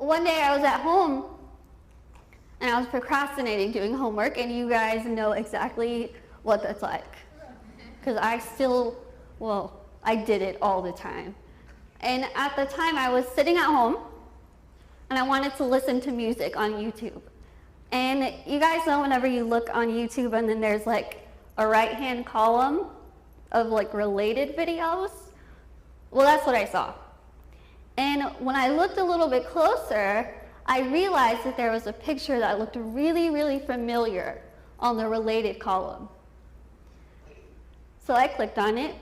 one day I was at home and I was procrastinating doing homework, and you guys know exactly what that's like. Because I did it all the time. And at the time I was sitting at home and I wanted to listen to music on YouTube. And you guys know whenever you look on YouTube and then there's like a right-hand column of like related videos? Well, that's what I saw. And when I looked a little bit closer, I realized that there was a picture that looked really, really familiar on the related column. So I clicked on it,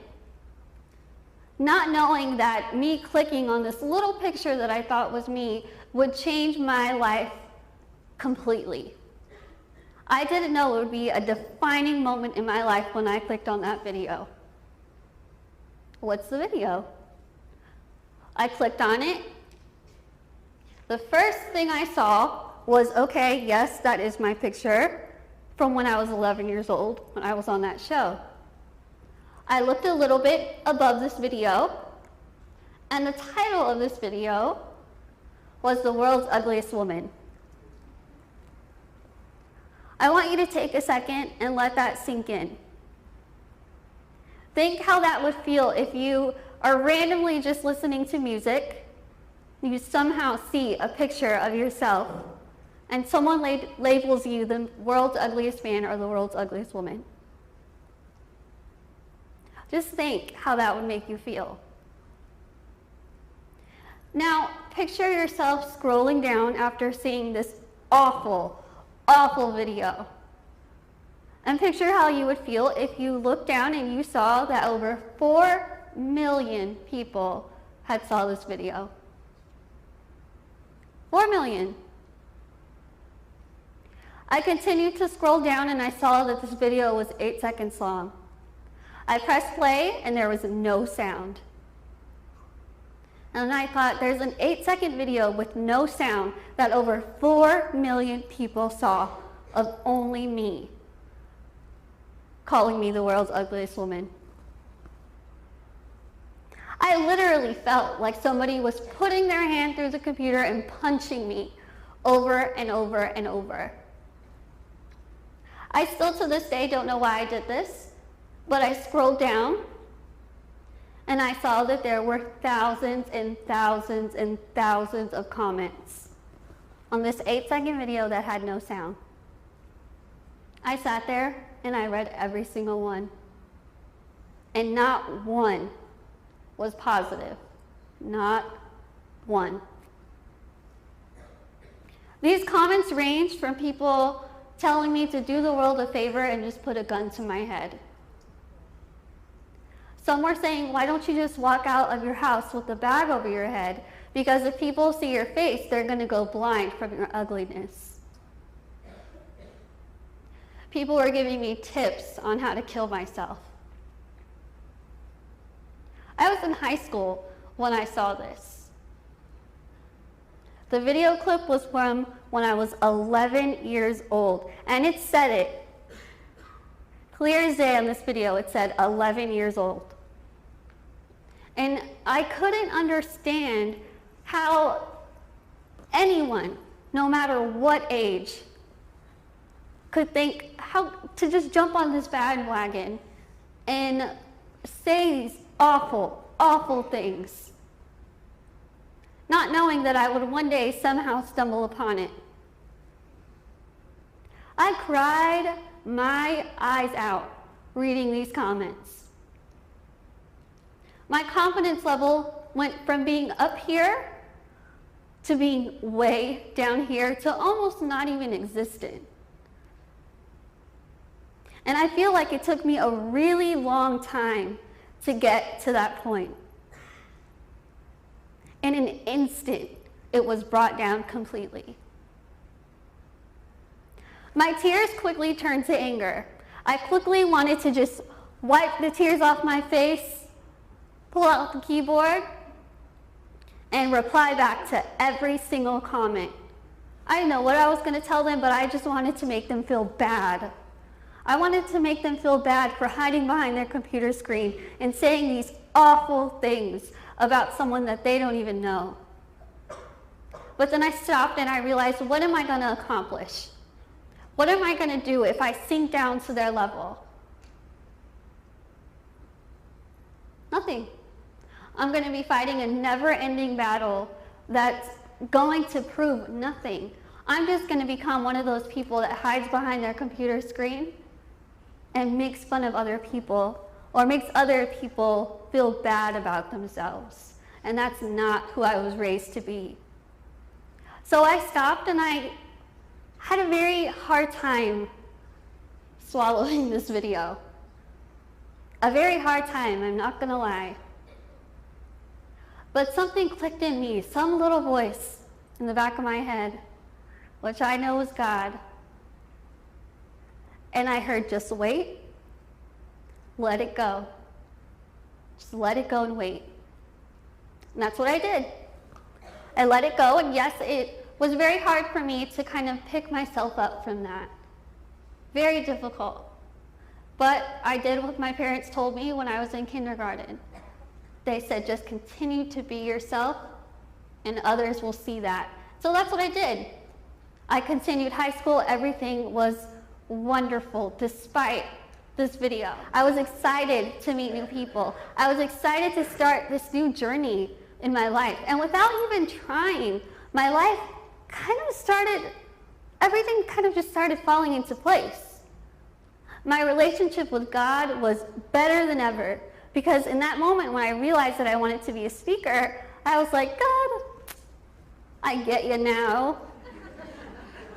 not knowing that me clicking on this little picture that I thought was me would change my life completely. I didn't know it would be a defining moment in my life when I clicked on that video. What's the video? I clicked on it. The first thing I saw was, okay, yes, that is my picture from when I was 11 years old, when I was on that show. I looked a little bit above this video, and the title of this video was The World's Ugliest Woman. I want you to take a second and let that sink in. Think how that would feel if you are randomly just listening to music, you somehow see a picture of yourself, and someone labels you the world's ugliest man or the world's ugliest woman. Just think how that would make you feel. Now, picture yourself scrolling down after seeing this awful, awful video. And picture how you would feel if you looked down and you saw that over 4 million people had saw this video. 4 million. I continued to scroll down and I saw that this video was 8 seconds long. I pressed play and there was no sound. And I thought, there's an 8-second video with no sound that over 4 million people saw of only me calling me the world's ugliest woman. I literally felt like somebody was putting their hand through the computer and punching me over and over and over. I still to this day don't know why I did this, but I scrolled down and I saw that there were thousands and thousands and thousands of comments on this 8-second video that had no sound. I sat there and I read every single one, and not one was positive. Not one. These comments ranged from people telling me to do the world a favor and just put a gun to my head. Some were saying, why don't you just walk out of your house with a bag over your head? Because if people see your face, they're going to go blind from your ugliness. People were giving me tips on how to kill myself. I was in high school when I saw this. The video clip was from when I was 11 years old, and it said it. Clear as day on this video, it said 11 years old. And I couldn't understand how anyone, no matter what age, could think how to just jump on this bandwagon and say these awful, awful things, not knowing that I would one day somehow stumble upon it. I cried my eyes out reading these comments. My confidence level went from being up here to being way down here to almost not even existent. And I feel like it took me a really long time to get to that point. In an instant, it was brought down completely. My tears quickly turned to anger. I quickly wanted to just wipe the tears off my face, pull out the keyboard, and reply back to every single comment. I didn't know what I was going to tell them, but I just wanted to make them feel bad. I wanted to make them feel bad for hiding behind their computer screen and saying these awful things about someone that they don't even know. But then I stopped and I realized, what am I going to accomplish? What am I going to do if I sink down to their level? Nothing. I'm going to be fighting a never-ending battle that's going to prove nothing. I'm just going to become one of those people that hides behind their computer screen and makes fun of other people, or makes other people feel bad about themselves. And that's not who I was raised to be. So I stopped and I had a very hard time swallowing this video. A very hard time, I'm not gonna lie. But something clicked in me, some little voice in the back of my head, which I know is God. And I heard, just wait, let it go. Just let it go and wait. And that's what I did. I let it go, and yes, it was very hard for me to kind of pick myself up from that. Very difficult. But I did what my parents told me when I was in kindergarten. They said, just continue to be yourself, and others will see that. So that's what I did. I continued high school. Everything was wonderful despite this video. I was excited to meet new people. I was excited to start this new journey in my life. And without even trying, my life everything kind of just started falling into place. My relationship with God was better than ever, because in that moment when I realized that I wanted to be a speaker, I was like, God, I get you now.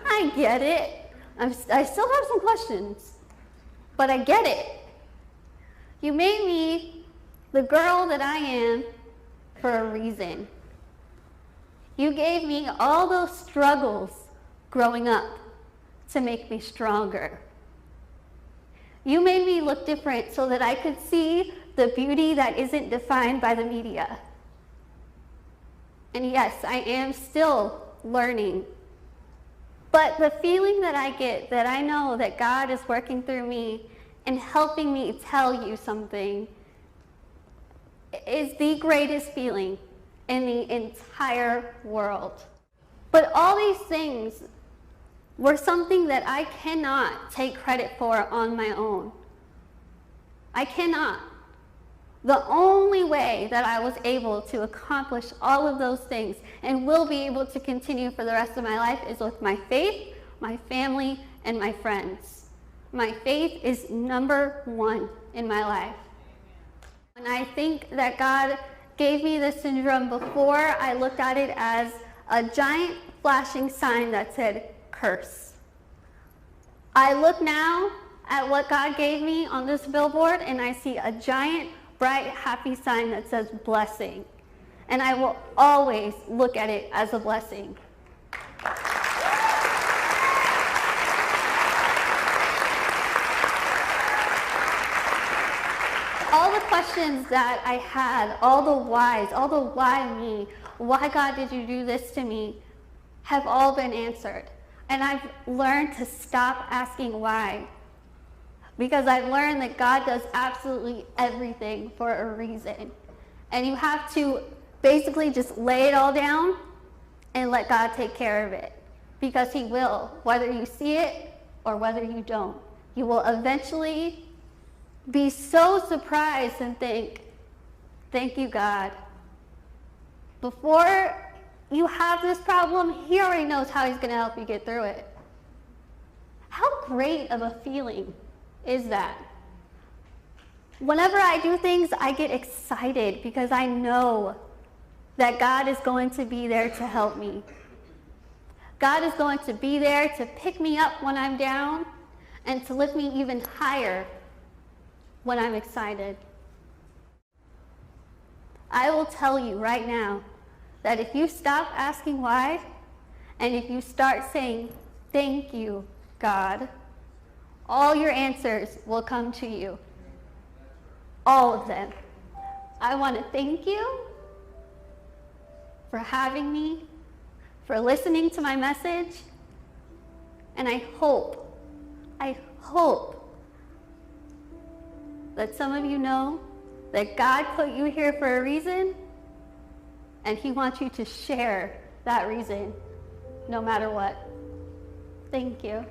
I get it. I still have some questions, but I get it. You made me the girl that I am for a reason. You gave me all those struggles growing up to make me stronger. You made me look different so that I could see the beauty that isn't defined by the media. And yes, I am still learning. But the feeling that I get, that I know that God is working through me and helping me tell you something, is the greatest feeling in the entire world. But all these things were something that I cannot take credit for on my own. I cannot. The only way that I was able to accomplish all of those things and will be able to continue for the rest of my life is with my faith, my family, and my friends. My faith is number one in my life. And I think that God gave me this syndrome before. I looked at it as a giant flashing sign that said, curse. I look now at what God gave me on this billboard, and I see a giant, bright, happy sign that says blessing. And I will always look at it as a blessing. All the questions that I had, all the whys, all the why me, why God did you do this to me, have all been answered. And I've learned to stop asking why, because I've learned that God does absolutely everything for a reason. And you have to basically just lay it all down and let God take care of it, because He will, whether you see it or whether you don't. You will eventually be so surprised and think, thank you, God. Before you have this problem, He already knows how He's going to help you get through it. How great of a feeling is that? Whenever I do things, I get excited because I know that God is going to be there to help me. God is going to be there to pick me up when I'm down and to lift me even higher when I'm excited. I will tell you right now that if you stop asking why, and if you start saying, thank you, God, all your answers will come to you. All of them. I want to thank you for having me, for listening to my message, and I hope that some of you know that God put you here for a reason, and He wants you to share that reason, no matter what. Thank you.